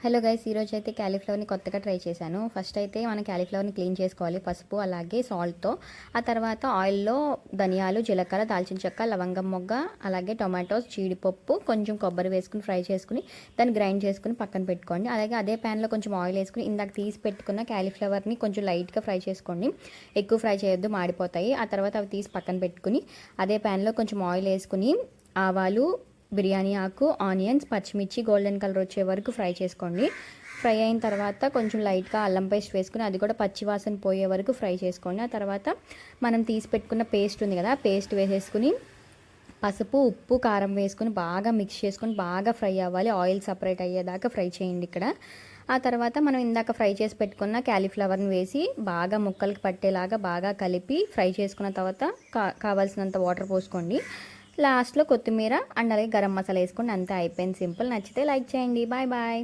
Hello guys, ఈరోజు అయితే క్యాలీఫ్లవర్ని కొత్తగా ట్రై చేశాను. ఫస్ట్ అయితే మనం క్యాలీఫ్లవర్ని క్లీన్ చేసుకోవాలి పసుపు అలాగే సాల్ట్తో. ఆ తర్వాత ఆయిల్లో ధనియాలు, జీలకర్ర, దాల్చిన చెక్క, లవంగం మొగ్గ, అలాగే టొమాటోస్, జీడిపప్పు, కొంచెం కొబ్బరి వేసుకుని ఫ్రై చేసుకుని దాన్ని గ్రైండ్ చేసుకుని పక్కన పెట్టుకోండి. అలాగే అదే ప్యాన్లో కొంచెం ఆయిల్ వేసుకుని ఇందాక తీసి పెట్టుకున్న క్యాలీఫ్లవర్ని కొంచెం లైట్గా ఫ్రై చేసుకోండి. ఎక్కువ ఫ్రై చేయొద్దు, మాడిపోతాయి. ఆ తర్వాత అవి తీసి పక్కన పెట్టుకుని అదే ప్యాన్లో కొంచెం ఆయిల్ వేసుకుని ఆవాలు, బిర్యానీ ఆకు, ఆనియన్స్, పచ్చిమిర్చి గోల్డెన్ కలర్ వచ్చే వరకు ఫ్రై చేసుకోండి. ఫ్రై అయిన తర్వాత కొంచెం లైట్గా అల్లం పేస్ట్ వేసుకుని అది కూడా పచ్చివాసన పోయే వరకు ఫ్రై చేసుకోండి. ఆ తర్వాత మనం తీసి పెట్టుకున్న పేస్ట్ ఉంది కదా, పేస్ట్ వేసేసుకుని పసుపు, ఉప్పు, కారం వేసుకుని బాగా మిక్స్ చేసుకొని బాగా ఫ్రై అవ్వాలి. ఆయిల్ సపరేట్ అయ్యేదాకా ఫ్రై చేయండి ఇక్కడ. ఆ తర్వాత మనం ఇందాక ఫ్రై చేసి పెట్టుకున్న క్యాలీఫ్లవర్ని వేసి బాగా ముక్కలకి పట్టేలాగా బాగా కలిపి ఫ్రై చేసుకున్న తర్వాత కావాల్సినంత వాటర్ పోసుకోండి. లాస్ట్లో కొత్తిమీర అండ్ అలాగే గరం మసాలా వేసుకోండి. అంతే, అయిపోయింది, సింపుల్. నచ్చితే లైక్ చేయండి. Bye bye.